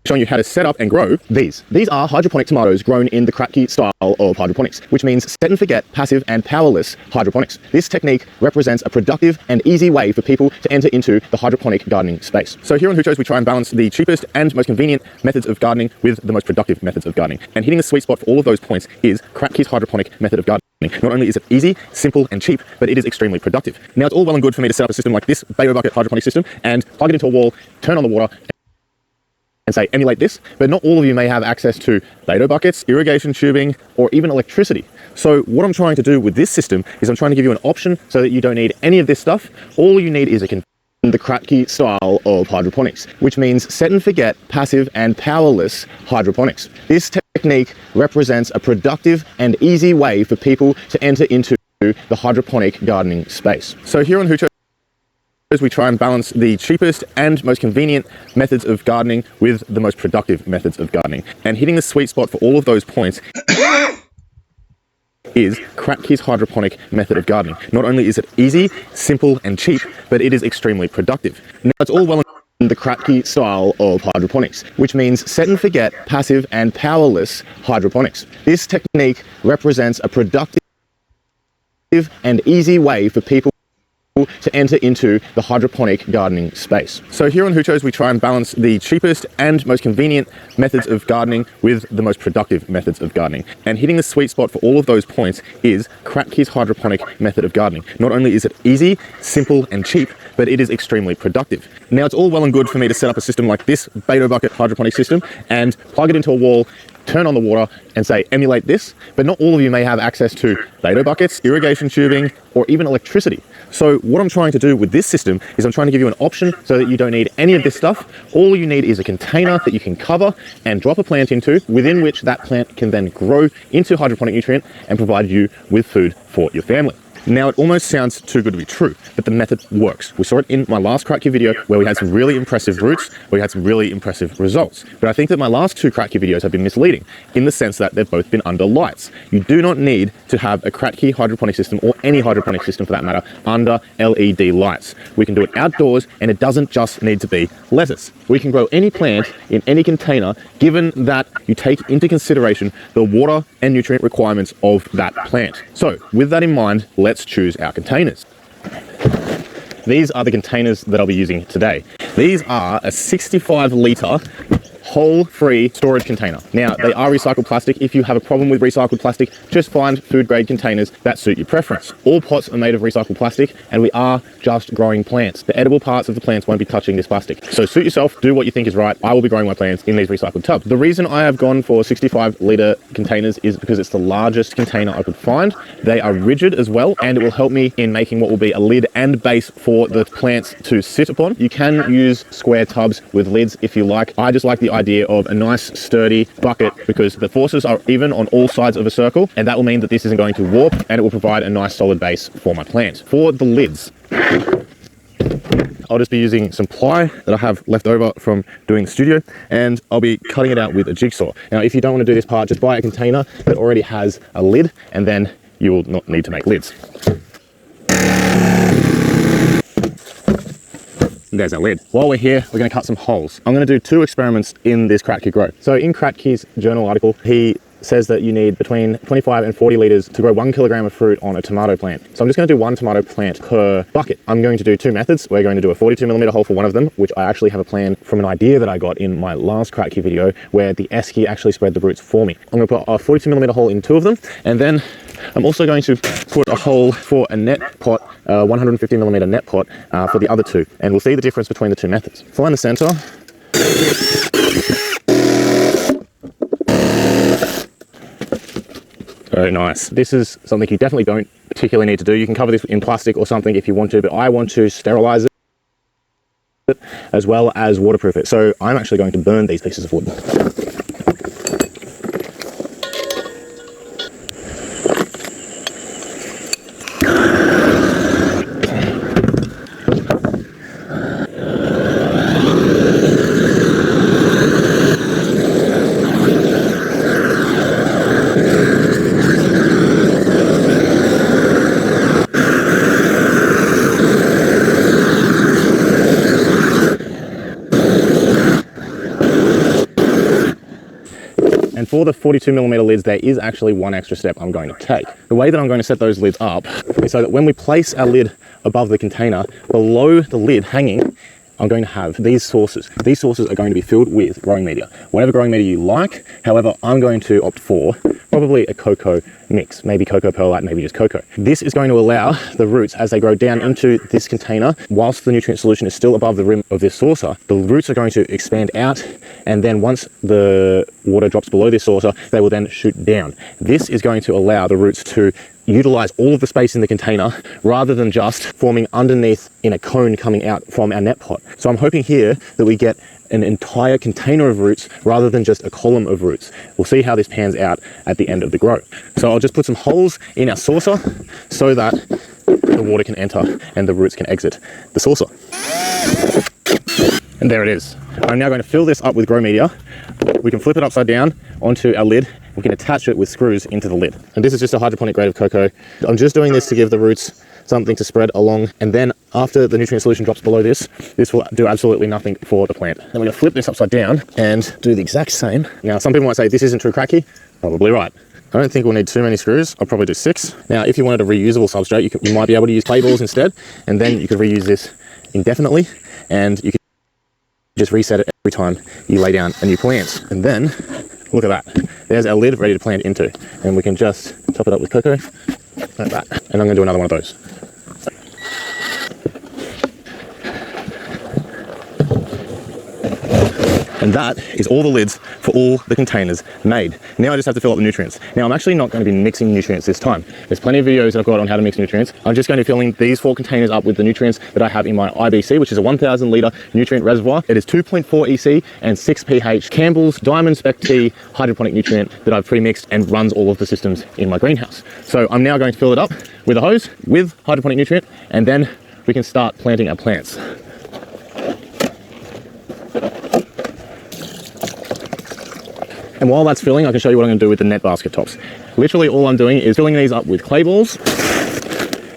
showing you how to set up and grow these. These are hydroponic tomatoes grown in the Kratky style of hydroponics, which means set and forget, passive and powerless hydroponics. This technique represents a productive and easy way for people to enter into the hydroponic gardening space. So here on Huchos, we try and balance the cheapest and most convenient methods of gardening with the most productive methods of gardening. And hitting the sweet spot for all of those points is Kratky's hydroponic method of gardening. Not only is it easy, simple and cheap, but it is extremely productive. Now, it's all well and good for me to set up a system like this Bayo bucket hydroponic system and plug it into a wall, turn on the water, and say, emulate this, but not all of you may have access to Bayo buckets, irrigation tubing, or even electricity. So what I'm trying to do with this system is I'm trying to give you an option so that you don't need any of this stuff. All you need is the Kratky style of hydroponics, which means set and forget, passive and powerless hydroponics. This technique represents a productive and easy way for people to enter into the hydroponic gardening space. So here on Huchos, we try and balance the cheapest and most convenient methods of gardening with the most productive methods of gardening. And hitting the sweet spot for all of those points is Kratky's hydroponic method of gardening. Not only is it easy, simple and cheap, but it is extremely productive. Now, it's all well and the Kratky style of hydroponics, which means set and forget, passive and powerless hydroponics. This technique represents a productive and easy way for people to enter into the hydroponic gardening space. So here on Huchos, we try and balance the cheapest and most convenient methods of gardening with the most productive methods of gardening. And hitting the sweet spot for all of those points is Kratky's hydroponic method of gardening. Not only is it easy, simple and cheap, but it is extremely productive. Now, it's all well and good for me to set up a system like this Bayo bucket hydroponic system and plug it into a wall, turn on the water and say, emulate this, but not all of you may have access to Bayo buckets, irrigation tubing, or even electricity. So what I'm trying to do with this system is I'm trying to give you an option so that you don't need any of this stuff. All you need is a container that you can cover and drop a plant into, within which that plant can then grow into hydroponic nutrient and provide you with food for your family. Now, it almost sounds too good to be true, but the method works. We saw it in my last Kratky video where we had some really impressive roots, where we had some really impressive results. But I think that my last two Kratky videos have been misleading in the sense that they've both been under lights. You do not need to have a Kratky hydroponic system, or any hydroponic system for that matter, under LED lights. We can do it outdoors, and it doesn't just need to be lettuce. We can grow any plant in any container, given that you take into consideration the water and nutrient requirements of that plant. So with that in mind, let's choose our containers. These are the containers that I'll be using today. These are a 65-litre hole-free storage container. Now, they are recycled plastic. If you have a problem with recycled plastic, just find food-grade containers that suit your preference. All pots are made of recycled plastic, and we are just growing plants. The edible parts of the plants won't be touching this plastic. So suit yourself, do what you think is right. I will be growing my plants in these recycled tubs. The reason I have gone for 65-litre containers is because it's the largest container I could find. They are rigid as well, and it will help me in making what will be a lid and base for the plants to sit upon. You can use square tubs with lids if you like. I just like the idea of a nice sturdy bucket because the forces are even on all sides of a circle, and that will mean that this isn't going to warp, and it will provide a nice solid base for my plant. For the lids, I'll just be using some ply that I have left over from doing the studio, and I'll be cutting it out with a jigsaw. Now, if you don't want to do this part, just buy a container that already has a lid, and then you will not need to make lids. There's our lid. While we're here, we're going to cut some holes. I'm going to do two experiments in this Kratky grow. So in Kratky's journal article, he says that you need between 25 and 40 litres to grow 1 kilogram of fruit on a tomato plant. So I'm just going to do one tomato plant per bucket. I'm going to do two methods. We're going to do a 42mm hole for one of them, which I actually have a plan from an idea that I got in my last Kratky video where the esky actually spread the roots for me. I'm going to put a 42mm hole in two of them, and then I'm also going to put a hole for a net pot, 150mm net pot for the other two, and we'll see the difference between the two methods. Find the center. Very nice. This is something you definitely don't particularly need to do. You can cover this in plastic or something if you want to, but I want to sterilize it as well as waterproof it. So I'm actually going to burn these pieces of wood. for the 42mm lids, there is actually one extra step I'm going to take. The way that I'm going to set those lids up is so that when we place our lid above the container, below the lid hanging, I'm going to have these saucers. These saucers are going to be filled with growing media, whatever growing media you like. However, I'm going to opt for probably a cocoa mix, maybe cocoa perlite, maybe just cocoa. This is going to allow the roots, as they grow down into this container, whilst the nutrient solution is still above the rim of this saucer, the roots are going to expand out, and then once the water drops below this saucer, they will then shoot down. This is going to allow the roots to utilize all of the space in the container rather than just forming underneath in a cone coming out from our net pot. So I'm hoping here that we get an entire container of roots rather than just a column of roots. We'll see how this pans out at the end of the grow. So I'll just put some holes in our saucer so that the water can enter and the roots can exit the saucer. And there it is. I'm now going to fill this up with grow media. We can flip it upside down onto our lid. We can attach it with screws into the lid. And this is just a hydroponic grade of cocoa. I'm just doing this to give the roots something to spread along. And then after the nutrient solution drops below this will do absolutely nothing for the plant. Then we're gonna flip this upside down and do the exact same. Now, some people might say this isn't true Kratky. Probably right. I don't think we'll need too many screws. I'll probably do 6. Now, if you wanted a reusable substrate, you might be able to use clay balls instead. And then you could reuse this indefinitely. And you could just reset it every time you lay down a new plant. And then, look at that. There's our lid ready to plant into. And we can just top it up with cocoa, like that. And I'm gonna do another one of those. And that is all the lids for all the containers made. Now I just have to fill up the nutrients. Now I'm actually not going to be mixing nutrients this time. There's plenty of videos that I've got on how to mix nutrients. I'm just going to be filling these 4 containers up with the nutrients that I have in my IBC, which is a 1,000 litre nutrient reservoir. It is 2.4 EC and 6 pH. Campbell's Diamond Spec T hydroponic nutrient that I've pre-mixed and runs all of the systems in my greenhouse. So I'm now going to fill it up with a hose with hydroponic nutrient, and then we can start planting our plants. And while that's filling, I can show you what I'm going to do with the net basket tops. Literally all I'm doing is filling these up with clay balls,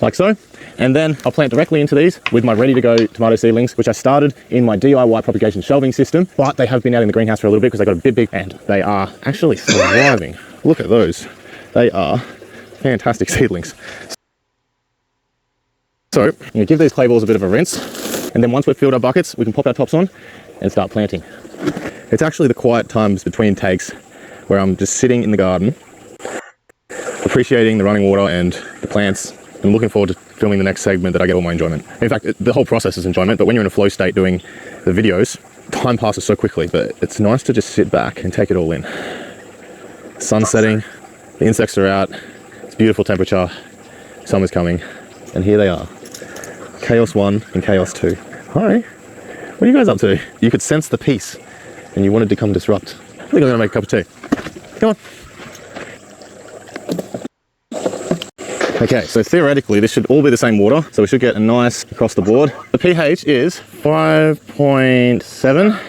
like so. And then I'll plant directly into these with my ready-to-go tomato seedlings, which I started in my DIY propagation shelving system, but they have been out in the greenhouse for a little bit because they got a bit big and they are actually thriving. Look at those. They are fantastic seedlings. So, you give these clay balls a bit of a rinse, and then once we've filled our buckets, we can pop our tops on and start planting. It's actually the quiet times between takes where I'm just sitting in the garden, appreciating the running water and the plants, and looking forward to filming the next segment that I get all my enjoyment. In fact, the whole process is enjoyment, but when you're in a flow state doing the videos, time passes so quickly, but it's nice to just sit back and take it all in. Sun's setting, the insects are out, it's beautiful temperature, summer's coming, and here they are. Chaos 1 and Chaos 2. Hi, what are you guys up to? You could sense the peace and you wanted to come disrupt. I think I'm gonna make a cup of tea. Come on. Okay, so theoretically this should all be the same water, so we should get a nice across the board. The pH is 5.7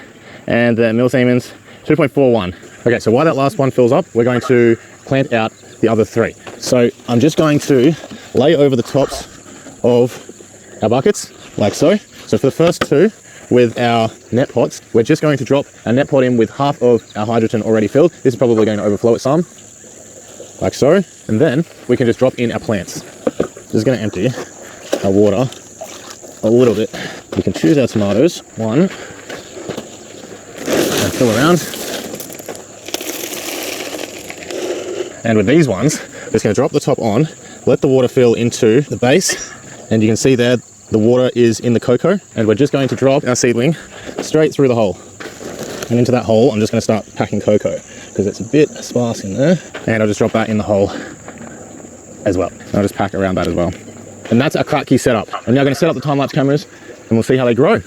and the millisiemens 2.41. Okay, so while that last one fills up, we're going to plant out the other 3. So I'm just going to lay over the tops of our buckets, like so. So for the first 2, with our net pots, we're just going to drop our net pot in with half of our hydrogen already filled. This is probably going to overflow it some, like so. And then we can just drop in our plants. Just going to empty our water a little bit. We can choose our tomatoes, 1, and fill around. And with these ones, we're just going to drop the top on, let the water fill into the base, and you can see there the water is in the cocoa, and we're just going to drop our seedling straight through the hole. And into that hole, I'm just going to start packing cocoa because it's a bit sparse in there. And I'll just drop that in the hole as well. I'll just pack around that as well. And that's our Kratky setup. I'm now going to set up the time-lapse cameras and we'll see how they grow.